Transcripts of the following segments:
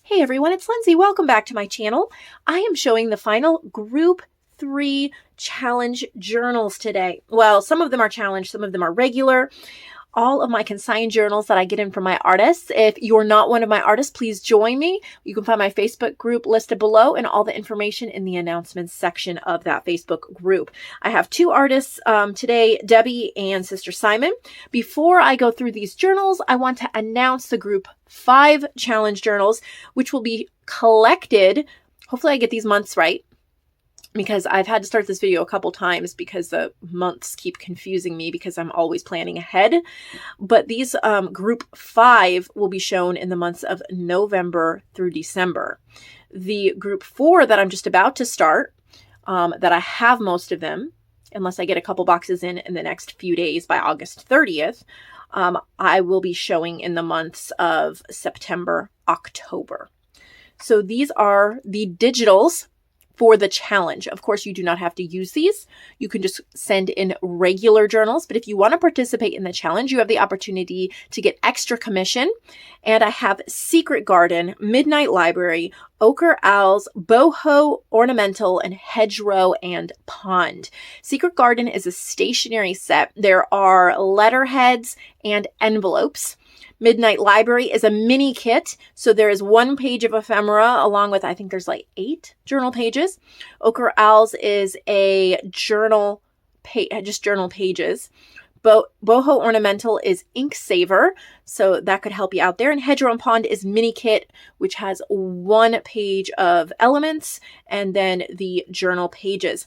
Hey everyone, it's Lindsay. Welcome back to my channel. I am showing the final Group 3 challenge journals today. Well, some of them are challenge, some of them are regular. All of my consigned journals that I get in from my artists. If you're not one of my artists, please join me. You can find my Facebook group listed below and all the information in the announcements section of that Facebook group. I have two artists today, Debbie and Sister Simon. Before I go through these journals, I want to announce the Group 5 challenge journals, which will be collected. Hopefully I get these months right, because I've had to start this video a couple times because the months keep confusing me because I'm always planning ahead. But these Group 5 will be shown in the months of November through December. The Group 4 that I'm just about to start, that I have most of them, unless I get a couple boxes in the next few days by August 30th, I will be showing in the months of September, October. So these are the digitals for the challenge. Of course, you do not have to use these. You can just send in regular journals. But if you want to participate in the challenge, you have the opportunity to get extra commission. And I have Secret Garden, Midnight Library, Ochre Owls, Boho Ornamental, and Hedgerow and Pond. Secret Garden is a stationery set. There are letterheads and envelopes. Midnight Library is a mini kit. So there is 1 page of ephemera along with, I think there's like 8 journal pages. Ochre Owls is a journal, just journal pages. Boho Ornamental is ink saver. So that could help you out there. And Hedgerow and Pond is mini kit, which has 1 page of elements and then the journal pages.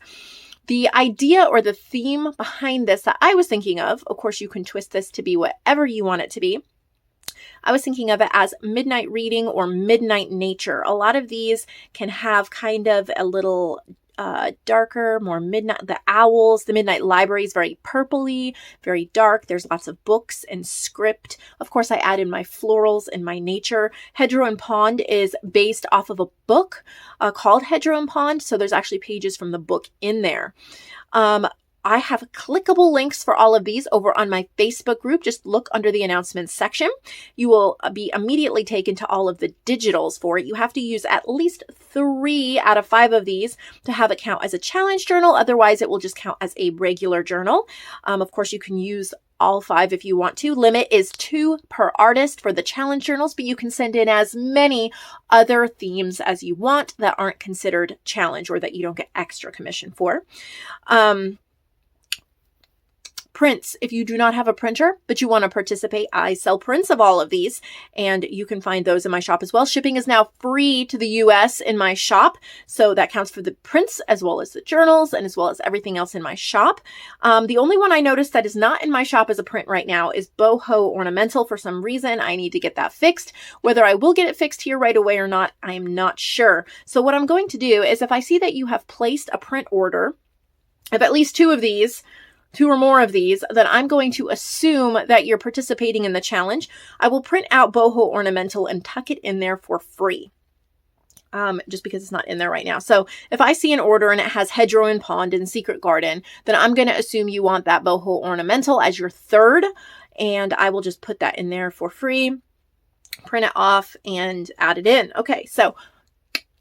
The idea or the theme behind this that I was thinking of course, you can twist this to be whatever you want it to be. I was thinking of it as midnight reading or midnight nature. A lot of these can have kind of a little darker, more midnight. The owls, the Midnight Library is very purpley, very dark. There's lots of books and script. Of course, I add in my florals and my nature. Hedgerow and Pond is based off of a book called Hedgerow and Pond. So there's actually pages from the book in there. I have clickable links for all of these over on my Facebook group. Just look under the announcements section. You will be immediately taken to all of the digitals for it. You have to use at least 3 out of 5 of these to have it count as a challenge journal. Otherwise, it will just count as a regular journal. Of course, you can use all 5 if you want to. Limit is 2 per artist for the challenge journals, but you can send in as many other themes as you want that aren't considered challenge or that you don't get extra commission for. Prints. If you do not have a printer, but you want to participate, I sell prints of all of these, and you can find those in my shop as well. Shipping is now free to the US in my shop, so that counts for the prints as well as the journals and as well as everything else in my shop. The only one I noticed that is not in my shop as a print right now is Boho Ornamental. For some reason, I need to get that fixed. Whether I will get it fixed here right away or not, I am not sure. So what I'm going to do is if I see that you have placed a print order of at least 2 of these, 2 or more of these, then I'm going to assume that you're participating in the challenge. I will print out Boho Ornamental and tuck it in there for free. Just because it's not in there right now. So if I see an order and it has Hedgerow and Pond and Secret Garden, then I'm going to assume you want that Boho Ornamental as your 3rd. And I will just put that in there for free, print it off and add it in. Okay, so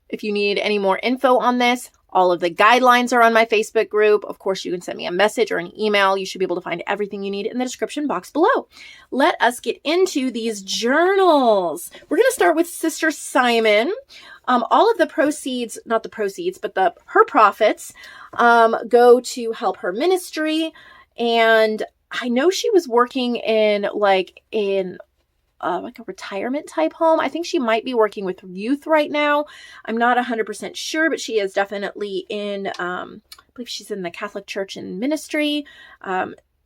if you need any more info on this, all of the guidelines are on my Facebook group. Of course, you can send me a message or an email. You should be able to find everything you need in the description box below. Let us get into these journals. We're going to start with Sister Simon. All of the proceeds, not the proceeds, but her profits go to help her ministry. And I know she was working in like a retirement type home. I think she might be working with youth right now. I'm not 100% sure, but she is definitely in, I believe she's in the Catholic Church and ministry.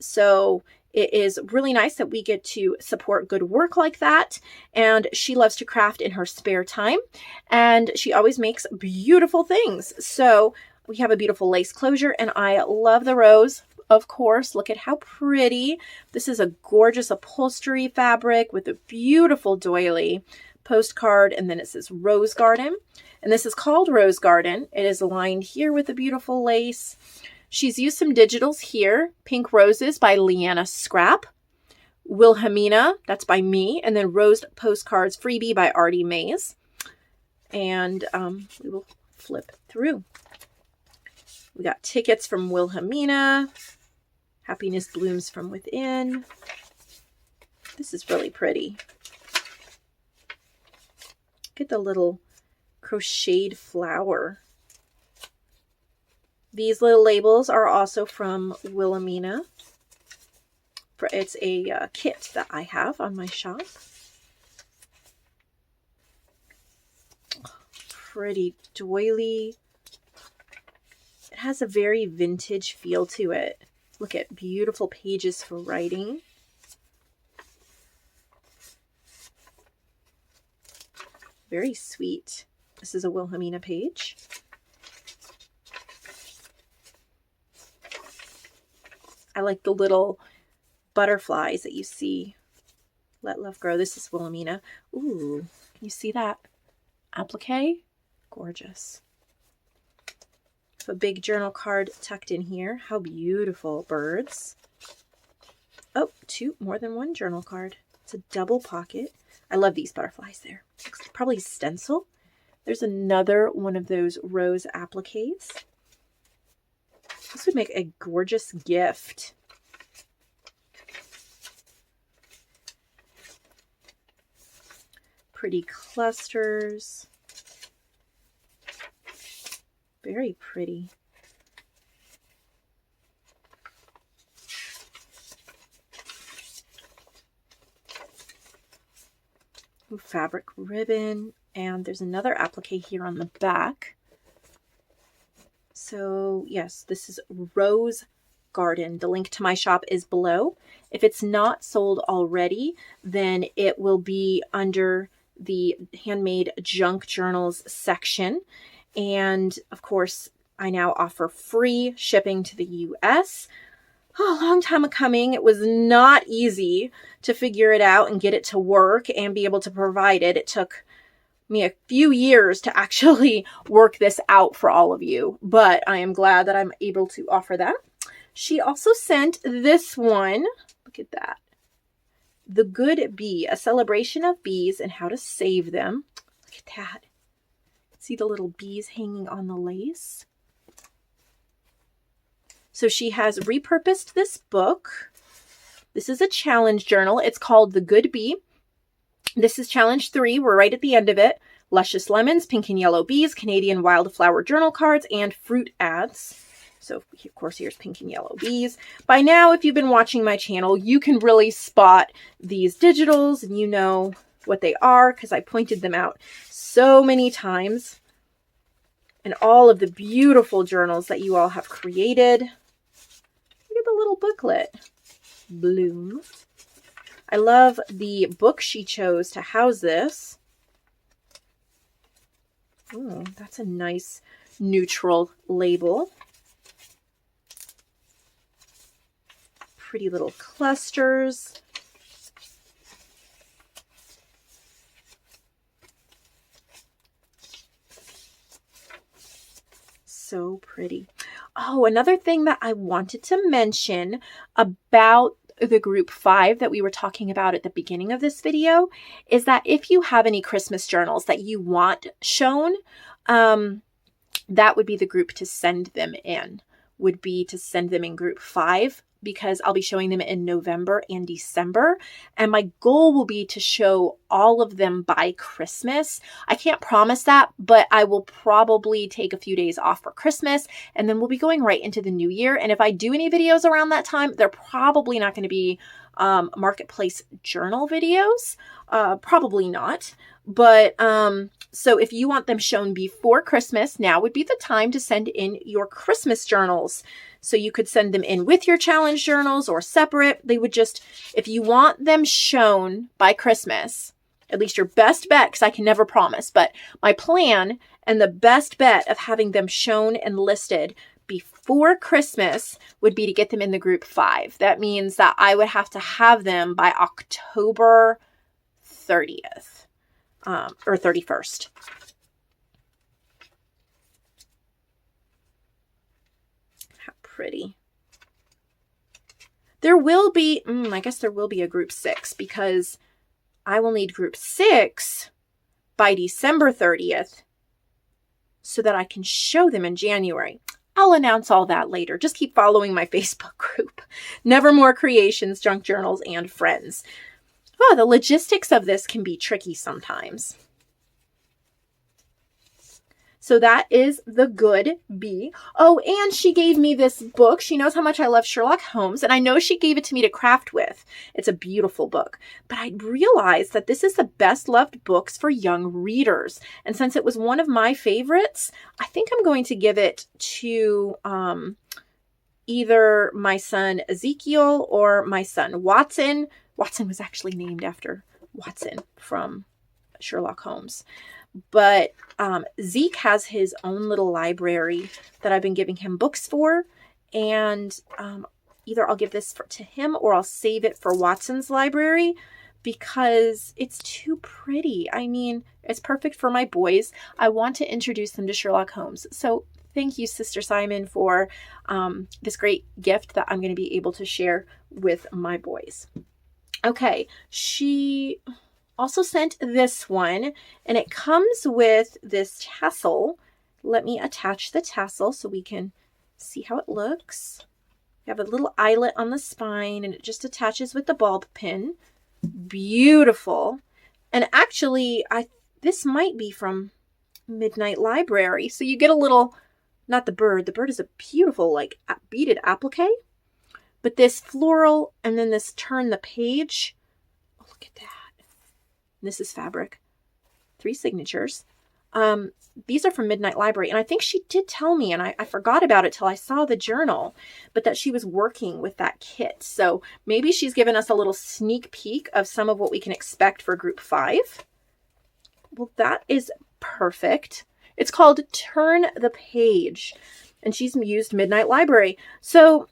So it is really nice that we get to support good work like that. And she loves to craft in her spare time. And she always makes beautiful things. So we have a beautiful lace closure and I love the rose. Of course, look at how pretty. This is a gorgeous upholstery fabric with a beautiful doily postcard, and then it says Rose Garden. And this is called Rose Garden. It is lined here with a beautiful lace. She's used some digitals here. Pink Roses by Leanna Scrap. Wilhelmina, that's by me. And then Rose Postcards Freebie by Artie Mays. and we will flip through. We got tickets from Wilhelmina. Happiness blooms from within. This is really pretty. Look at the little crocheted flower. These little labels are also from Wilhelmina. It's a kit that I have on my shop. Pretty doily. It has a very vintage feel to it. Look at beautiful pages for writing. Very sweet. This is a Wilhelmina page. I like the little butterflies that you see. Let love grow. This is Wilhelmina. Ooh, can you see that? Applique? Gorgeous. A big journal card tucked in here. How beautiful. Birds. Oh, more than one journal card. It's a double pocket. I love these butterflies there. It's probably stencil. There's another one of those rose appliques. This would make a gorgeous gift. Pretty clusters. Very pretty. Ooh, fabric ribbon. And there's another applique here on the back. So yes, this is Rose Garden. The link to my shop is below. If it's not sold already, then it will be under the handmade junk journals section. And of course, I now offer free shipping to the US. Oh, a long time coming. It was not easy to figure it out and get it to work and be able to provide it. It took me a few years to actually work this out for all of you, but I am glad that I'm able to offer that. She also sent this one. Look at that. The Good Bee, a celebration of bees and how to save them. Look at that. See the little bees hanging on the lace? So she has repurposed this book. This is a challenge journal. It's called The Good Bee. This is challenge 3. We're right at the end of it. Luscious lemons, pink and yellow bees, Canadian wildflower journal cards, and fruit ads. So, of course, here's pink and yellow bees. By now, if you've been watching my channel, you can really spot these digitals, and you know what they are because I pointed them out so many times. And all of the beautiful journals that you all have created. Look at the little booklet. Bloom. I love the book she chose to house this. Oh, that's a nice neutral label. Pretty little clusters. So pretty. Oh, another thing that I wanted to mention about the group 5 that we were talking about at the beginning of this video is that if you have any Christmas journals that you want shown, that would be the group to send them in, would be to send them in group 5, because I'll be showing them in November and December. And my goal will be to show all of them by Christmas. I can't promise that, but I will probably take a few days off for Christmas, and then we'll be going right into the new year. And if I do any videos around that time, they're probably not going to be marketplace journal videos. Probably not. But so if you want them shown before Christmas, now would be the time to send in your Christmas journals. So you could send them in with your challenge journals or separate. They would just, if you want them shown by Christmas, at least your best bet, because I can never promise, but my plan and the best bet of having them shown and listed before Christmas would be to get them in the group 5. That means that I would have to have them by October 30th or 31st. Pretty. There will be, I guess there will be a group 6 because I will need group 6 by December 30th so that I can show them in January. I'll announce all that later. Just keep following my Facebook group, Nevermore Creations, Junk Journals, and Friends. Oh, the logistics of this can be tricky sometimes. So that is the good bee. Oh, and she gave me this book. She knows how much I love Sherlock Holmes, and I know she gave it to me to craft with. It's a beautiful book. But I realized that this is the best loved books for young readers. And since it was one of my favorites, I think I'm going to give it to either my son Ezekiel or my son Watson. Watson was actually named after Watson from Sherlock Holmes. But Zeke has his own little library that I've been giving him books for. And either I'll give this to him or I'll save it for Watson's library because it's too pretty. I mean, it's perfect for my boys. I want to introduce them to Sherlock Holmes. So thank you, Sister Simon, for this great gift that I'm going to be able to share with my boys. Okay, she also sent this one, and it comes with this tassel. Let me attach the tassel so we can see how it looks. You have a little eyelet on the spine, and it just attaches with the bulb pin. Beautiful. And actually, this might be from Midnight Library. So you get a little, not the bird. The bird is a beautiful, like, beaded applique. But this floral, and then this turn the page. Oh, look at that. This is fabric. 3 signatures. These are from Midnight Library. And I think she did tell me, and I forgot about it till I saw the journal, but that she was working with that kit. So maybe she's given us a little sneak peek of some of what we can expect for group 5. Well, that is perfect. It's called Turn the Page. And she's used Midnight Library. So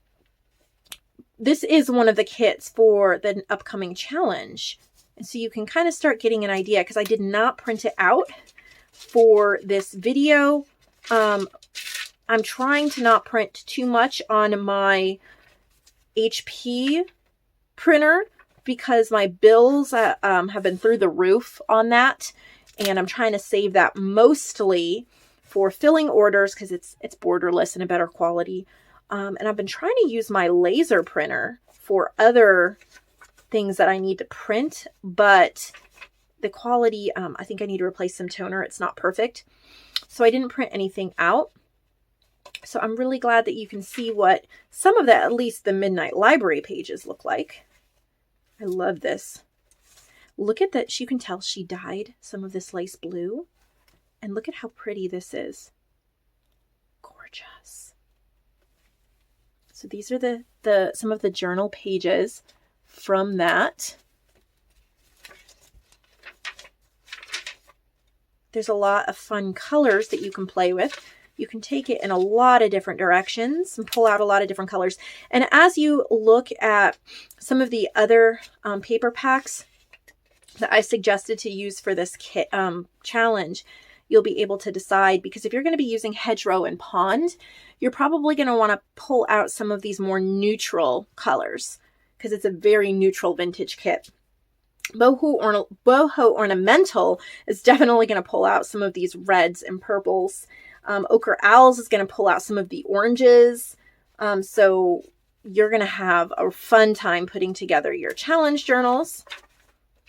this is one of the kits for the upcoming challenge. And so you can kind of start getting an idea because I did not print it out for this video. I'm trying to not print too much on my HP printer because my bills have been through the roof on that. And I'm trying to save that mostly for filling orders because it's borderless and a better quality. And I've been trying to use my laser printer for other things that I need to print, but the quality, I think I need to replace some toner. It's not perfect. So I didn't print anything out. So I'm really glad that you can see what some of the, at least the Midnight Library pages look like. I love this. Look at that. You can tell she dyed some of this lace blue. And look at how pretty this is. Gorgeous. So these are the some of the journal pages from that. There's a lot of fun colors that you can play with. You can take it in a lot of different directions and pull out a lot of different colors. And as you look at some of the other paper packs that I suggested to use for this kit challenge, you'll be able to decide, because if you're going to be using Hedgerow and Pond, you're probably going to want to pull out some of these more neutral colors because it's a very neutral vintage kit. Boho Ornamental is definitely going to pull out some of these reds and purples. Ochre Owls is going to pull out some of the oranges. So you're going to have a fun time putting together your challenge journals.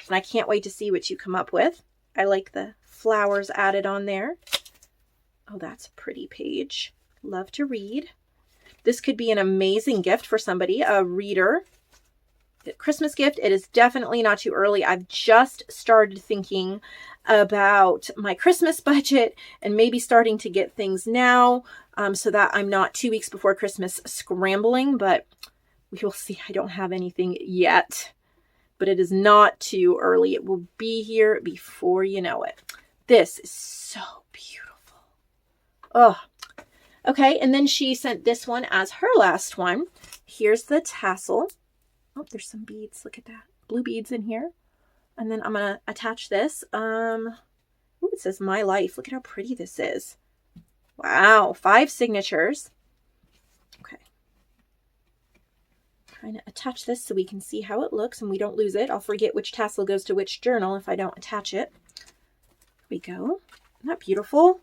And I can't wait to see what you come up with. I like the flowers added on there. Oh, that's a pretty page. Love to read. This could be an amazing gift for somebody, a reader. Christmas gift. It is definitely not too early. I've just started thinking about my Christmas budget and maybe starting to get things now so that I'm not 2 weeks before Christmas scrambling, but we will see. I don't have anything yet, but it is not too early. It will be here before you know it. This is so beautiful. Oh, okay. And then she sent this one as her last one. Here's the tassel. Oh, there's some beads. Look at that. Blue beads in here. And then I'm going to attach this. Ooh, it says My Life. Look at how pretty this is. Wow. 5 signatures. Okay. Trying to attach this so we can see how it looks and we don't lose it. I'll forget which tassel goes to which journal if I don't attach it. we go. Isn't that beautiful?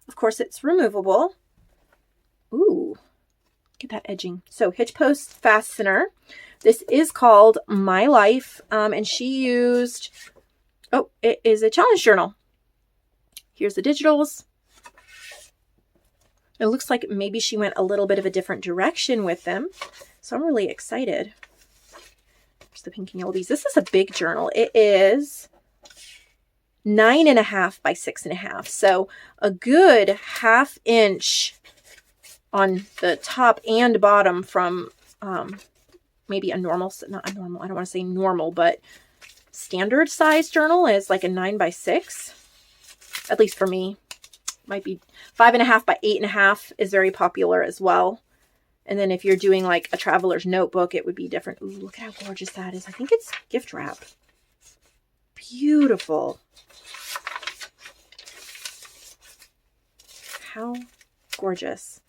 Of course, it's removable. Ooh, get that edging. So hitch post fastener. This is called My Life. And she used, oh, it is a challenge journal. Here's the digitals. It looks like maybe she went a little bit of a different direction with them. So I'm really excited. There's the pink and yellow bees. This is a big journal. It is 9.5 by 6.5. So a good 1/2 inch on the top and bottom from maybe a normal, not a normal, I don't want to say normal, but standard size journal is like a 9 by 6. At least for me. Might be 5.5 by 8.5 is very popular as well. And then if you're doing like a traveler's notebook, it would be different. Ooh, look at how gorgeous that is. I think it's gift wrap. Beautiful. How gorgeous.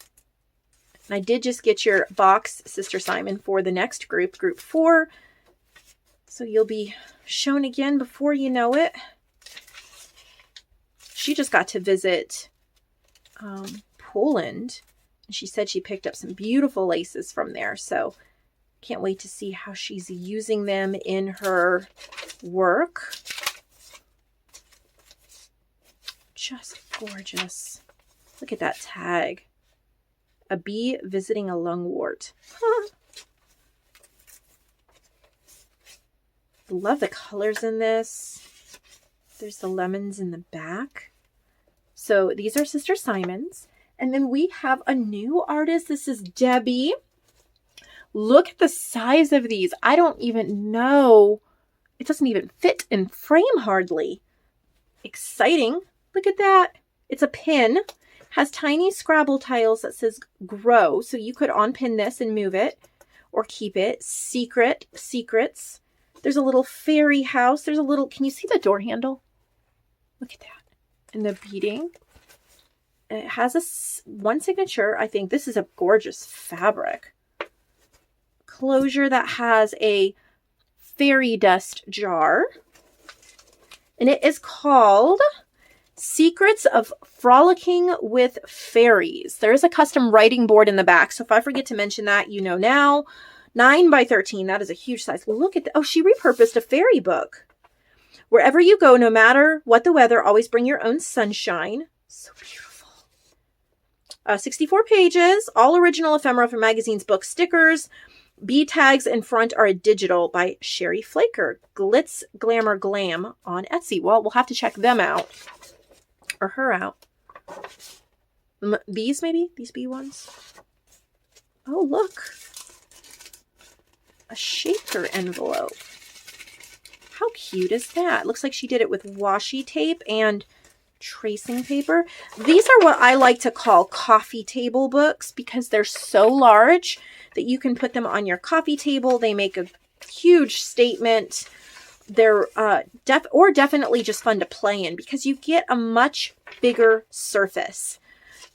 And I did just get your box, Sister Simon, for the next group, group 4. So you'll be shown again before you know it. She just got to visit Poland. And she said she picked up some beautiful laces from there. So can't wait to see how she's using them in her work. Just gorgeous. Look at that tag. A bee visiting a lungwort. Huh. Love the colors in this. There's the lemons in the back. So these are Sister Simon's. And then we have a new artist. This is Debbie. Look at the size of these. I don't even know. It doesn't even fit in frame hardly. Exciting. Look at that. It's a pin. Has tiny Scrabble tiles that says grow. So you could unpin this and move it or keep it. Secrets. There's a little fairy house. There's a little, can you see the door handle? Look at that. And the beading. It has one signature. I think this is a gorgeous fabric. Closure that has a fairy dust jar. And it is called Secrets of Frolicking with Fairies. There is a custom writing board in the back. So if I forget to mention that, you know now. 9 by 13. That is a huge size. Look at that. Oh, she repurposed a fairy book. Wherever you go, no matter what the weather, always bring your own sunshine. So beautiful. 64 pages, all original ephemera from magazines, books, stickers. Bee tags in front are a digital by Sherry Flaker. Glitz, Glamour, Glam on Etsy. Well, we'll have to check them out. Or her out. Bees, maybe? These bee ones? Oh, look. A shaker envelope. How cute is that? Looks like she did it with washi tape and tracing paper. These are what I like to call coffee table books because they're so large that you can put them on your coffee table. They make a huge statement. They're definitely just fun to play in because you get a much bigger surface.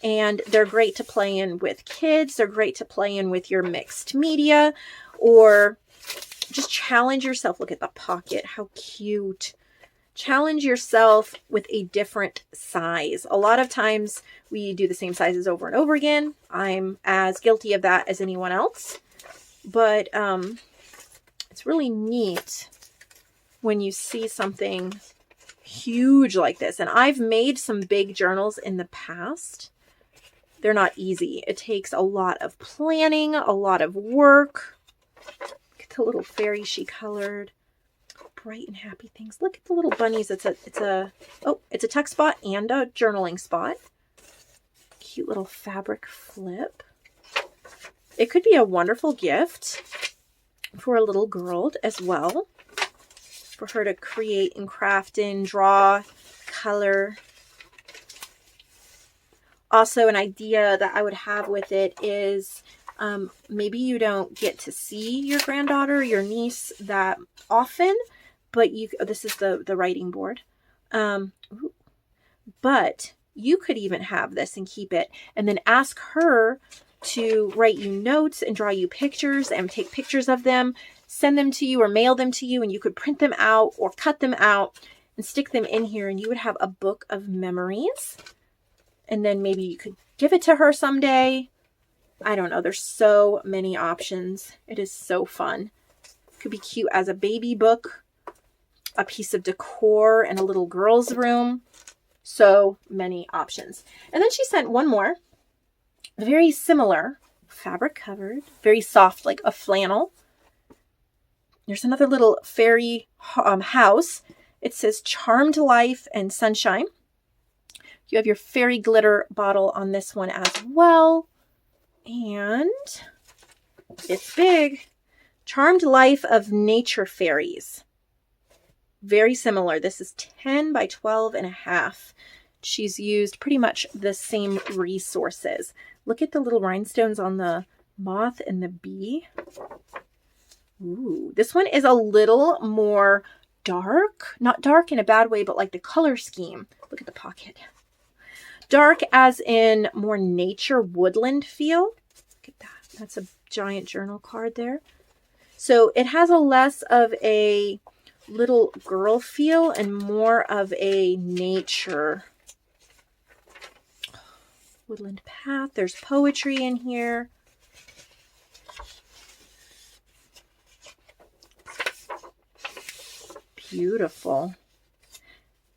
And they're great to play in with kids. They're great to play in with your mixed media or just challenge yourself. Look at the pocket. How cute. Challenge yourself with a different size. A lot of times we do the same sizes over and over again. I'm as guilty of that as anyone else. But it's really neat when you see something huge like this. And I've made some big journals in the past. They're not easy. It takes a lot of planning, a lot of work. Look at the little fairy she colored. Bright and happy things. Look at the little bunnies. It's a tuck spot and a journaling spot. Cute little fabric flip. It could be a wonderful gift for a little girl as well. For her to create and craft in, draw, color. Also, an idea that I would have with it is maybe you don't get to see your granddaughter, your niece that often, but this is the writing board. But you could even have this and keep it and then ask her to write you notes and draw you pictures and take pictures of them, send them to you or mail them to you, and you could print them out or cut them out and stick them in here, and you would have a book of memories. And then maybe you could give it to her someday. I don't know. There's so many options. It is so fun. Could be cute as a baby book, a piece of decor in a little girl's room. So many options. And then she sent one more, very similar, fabric covered, very soft, like a flannel. There's another little fairy house. It says Charmed Life and Sunshine. You have your fairy glitter bottle on this one as well. And it's big. Charmed Life of Nature Fairies. Very similar. This is 10 by 12 and a half. She's used pretty much the same resources. Look at the little rhinestones on the moth and the bee. Ooh, this one is a little more dark. Not dark in a bad way, but like the color scheme. Look at the pocket. Dark as in more nature woodland feel. Look at that. That's a giant journal card there. So it has a less of a little girl feel and more of a nature. Woodland path. There's poetry in here. Beautiful.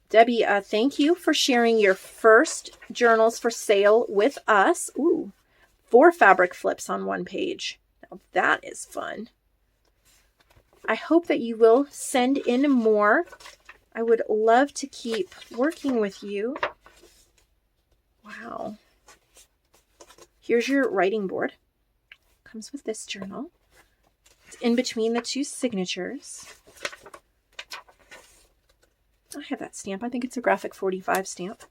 Debbie, thank you for sharing your first journals for sale with us. Ooh, 4 fabric flips on one page. Now that is fun. I hope that you will send in more. I would love to keep working with you. Wow. Here's your writing board. Comes with this journal. It's in between the 2 signatures. I have that stamp. I think it's a Graphic 45 stamp.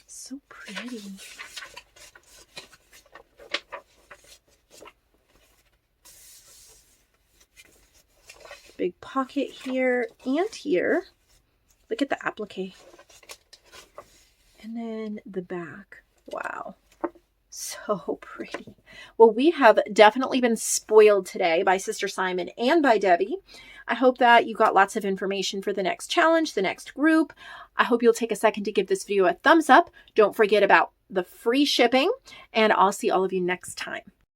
So pretty. Big pocket here and here. Look at the applique. And then the back. Wow. So pretty. Well, we have definitely been spoiled today by Sister Simon and by Debbie. I hope that you got lots of information for the next challenge, the next group. I hope you'll take a second to give this video a thumbs up. Don't forget about the free shipping, and I'll see all of you next time.